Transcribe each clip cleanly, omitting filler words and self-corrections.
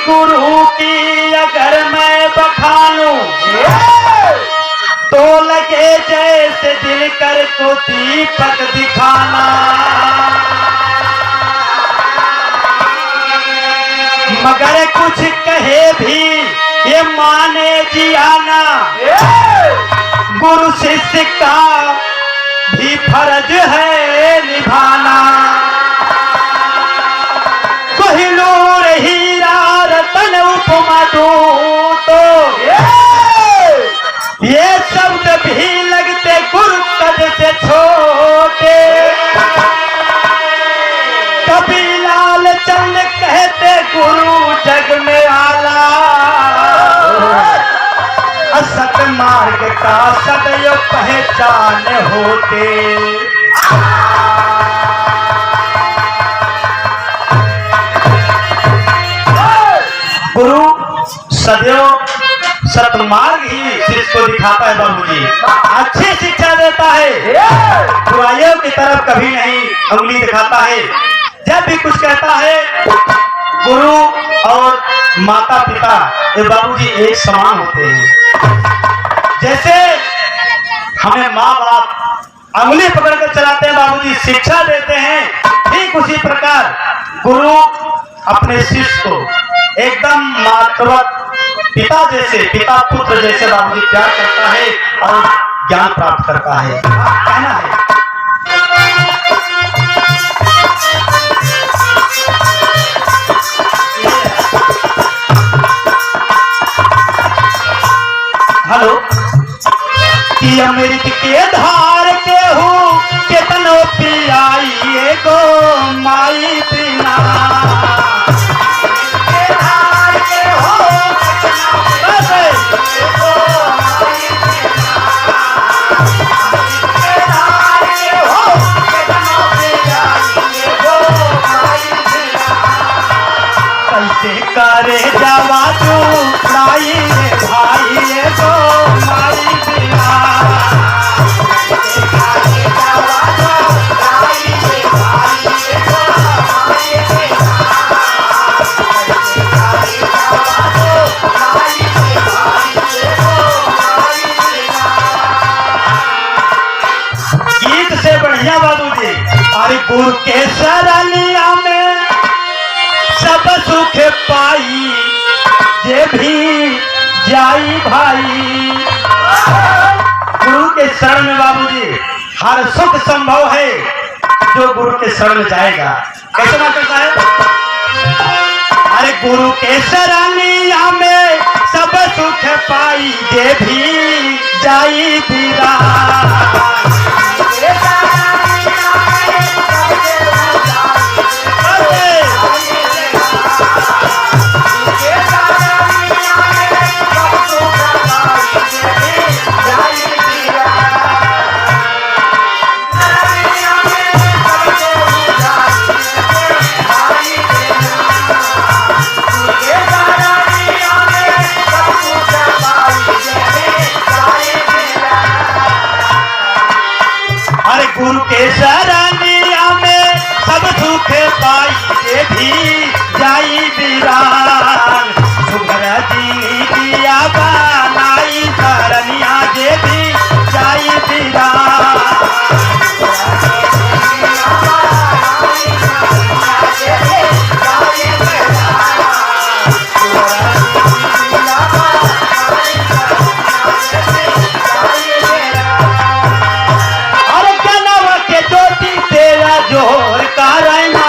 गुरु की अगर मैं बखानूं तो लगे जैसे दिल कर को दीपक दिखाना। मगर कुछ कहे भी ये माने जियाना, गुरु शिष्य का भी फर्ज है निभाना। कोहिनूर हीरा रतन उपमा दूं तो ये शब्द भी लगते गुरु कद से छोटे। कभी लाल चंद कहते गुरु जग में आला, असत मार्ग का सदैव पहचान होते। गुरु सदैव सतमार्ग ही शिष्य को दिखाता है बाबूजी, अच्छी शिक्षा देता है, बुराइयों की तरफ कभी नहीं उंगली दिखाता है। जब भी कुछ कहता है, गुरु और माता पिता ये बाबूजी एक समान होते हैं। जैसे हमें माँ बाप उंगली पकड़कर चलाते हैं, बाबूजी शिक्षा देते हैं, ठीक उसी प्रकार गुरु अपने शिष्य को एकदम मातृवत पिता जैसे, पिता पुत्र जैसे बाबूजी प्यार करता है और ज्ञान प्राप्त करता है। कहना है हेलो कि अमृत के धार के हूँ केतनो पियाई गो माई बिना। कैसे करे जावा तू लाई भाई गो माई बिना। गीत से बढ़िया बाबूजी, अरे गुरु के सरनिया में सब सुख पाई जे भी जाई भाई। गुरु के शरण में बाबूजी हर सुख संभव है जो गुरु के शरण में जाएगा। कैसे बात करता है? अरे गुरु के शरणिया में सब सुख पाई जे भी जाई बीरा। गुरु के शरणिया में सब सुख पाई जे भी जाई बीरान। सुघर दिया बनाई शरणिया जे भी जाई बीरान। जोर का रहना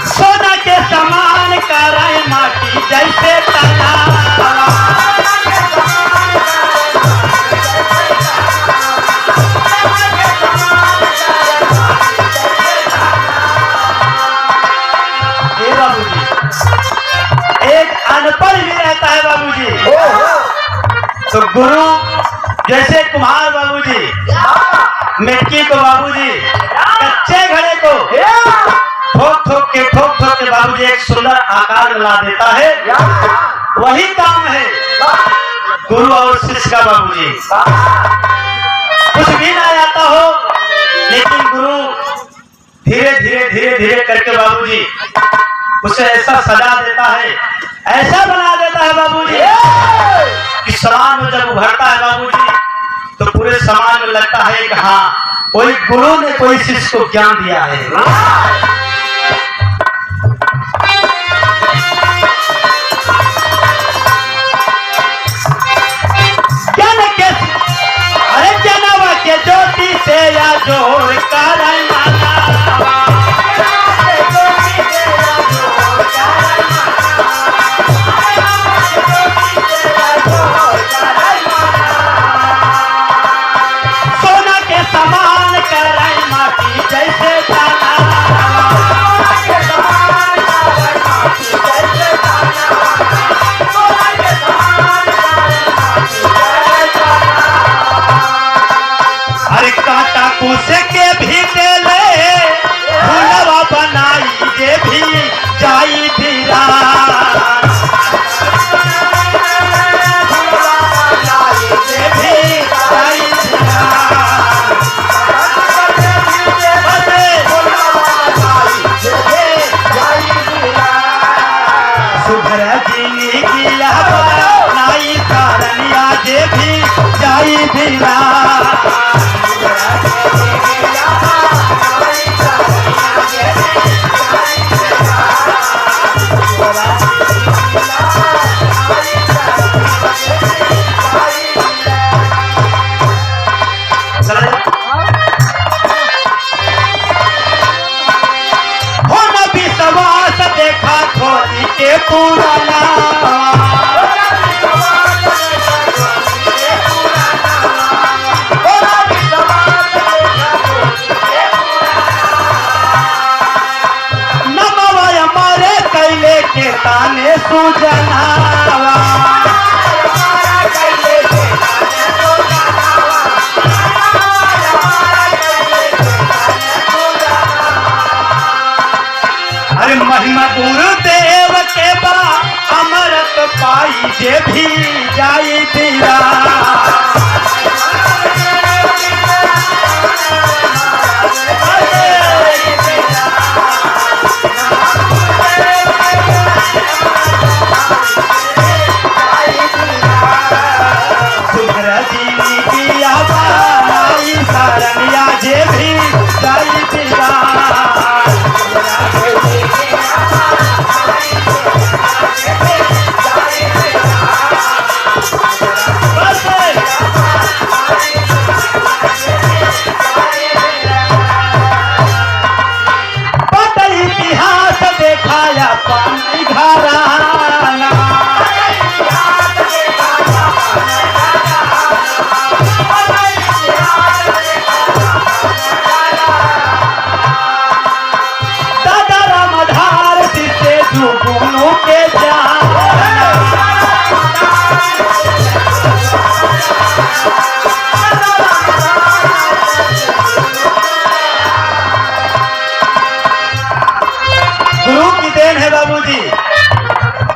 सोना के समान कराए माटी जैसे तना। अनपढ़ भी रहता है बाबूजी, तो गुरु जैसे कुम्हार बाबूजी मिट्टी को बाबूजी कच्चे घड़े को ठोक ठोक के बाबूजी एक सुंदर आकार ला देता है। वही काम है गुरु और शिष्य का बाबूजी कुछ भी ना आता हो, लेकिन गुरु धीरे धीरे धीरे धीरे करके बाबूजी उसे ऐसा सजा देता है, ऐसा बना देता है बाबूजी कि समाज में जब उभरता है बाबूजी तो पूरे समाज में लगता है कि हाँ कोई गुरु ने कोई शिष्य को ज्ञान दिया है। अरे जनवा के ज्योति से या जोर सोना के समान कराई माटी जैसे से के भी देले फूलवा बनाई जे भी जाई धीरा जे भी जाई सुधर जीनी किया बनाई तारनिया जे भी जाई धीरा देखा खोली के पुराना नमवाय मारे कैले के ताने सुजना अरे महिमा गुरुदेव के बा अमृत पाई जे भी जाई धीरा सुधर जीनी किया बनाई सारनिया जे भी जाई धीरा इतिहास देखाया पानी घराना दादा रामधार से जुगनू के गुरु की देन है बाबूजी।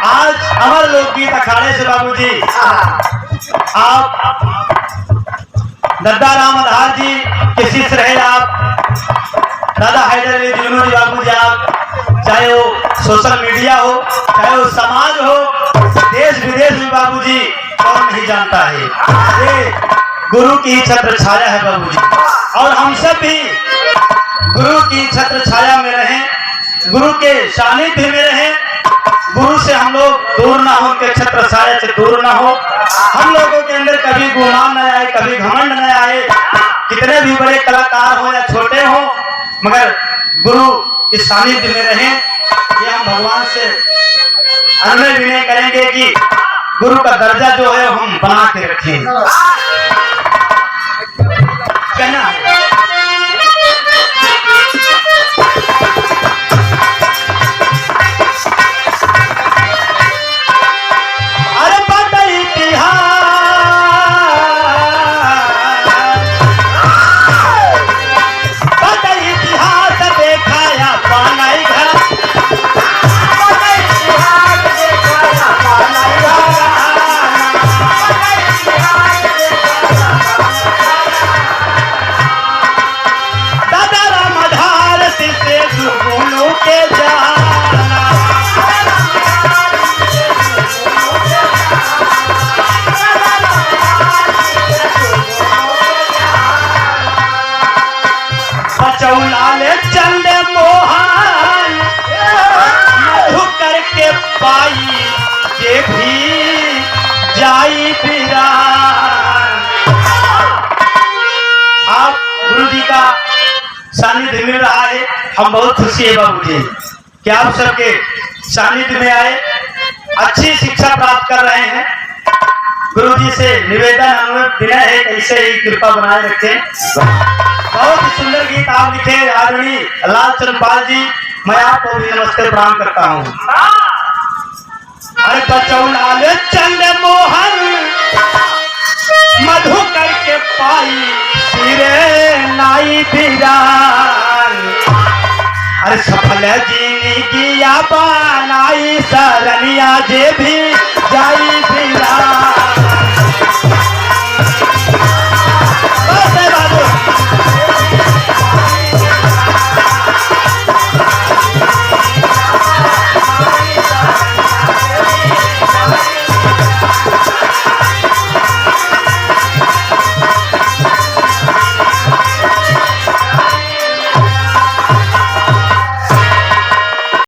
आज अमर लोकगीत अखाड़े से बाबूजी आप दादा रामधार जी के शिष्य रहे, आप दादा हैदर अली जुगनू जी बाबूजी, आप चाहे वो सोशल मीडिया हो चाहे वो समाज हो देश विदेश में बाबूजी कौन नहीं जानता है, ये गुरु की छत्र छाया है बाबूजी। और हम सब भी गुरु की छत्र छाया में रहें, गुरु के सानिध्य में रहें, गुरु से हम लोग दूर ना हो, उनके छत्र छाया से दूर ना हो, हम लोगों के अंदर कभी गुमान न आए, कभी घमंड न आए, कितने भी बड़े कलाकार हो या छोटे हो मगर गुरु के सानिध्य में रहें। ये हम भगवान से अनुनय विनय करेंगे कि गुरु का दर्जा जो है हम बना के रखें। कहना है सानिध्य मिल रहा है, हम बहुत खुशी है बाबू जी कि आप सबके सानिध्य में आए, अच्छी शिक्षा प्राप्त कर रहे हैं। गुरु जी से निवेदन अनुरोध विनय है, ऐसे ही कृपा बनाए रखें। बहुत ही सुंदर गीत आप लिखे आदरणीय लालचंद पाल जी, मैं आपको भी नमस्ते प्रणाम करता हूँ। अरे बचौ लाल चंद मोहन मधु करके पाई सिरे नाई बिरान, अरे सफल जिंदगी बनाई सरनिया जे भी जाई बिरान।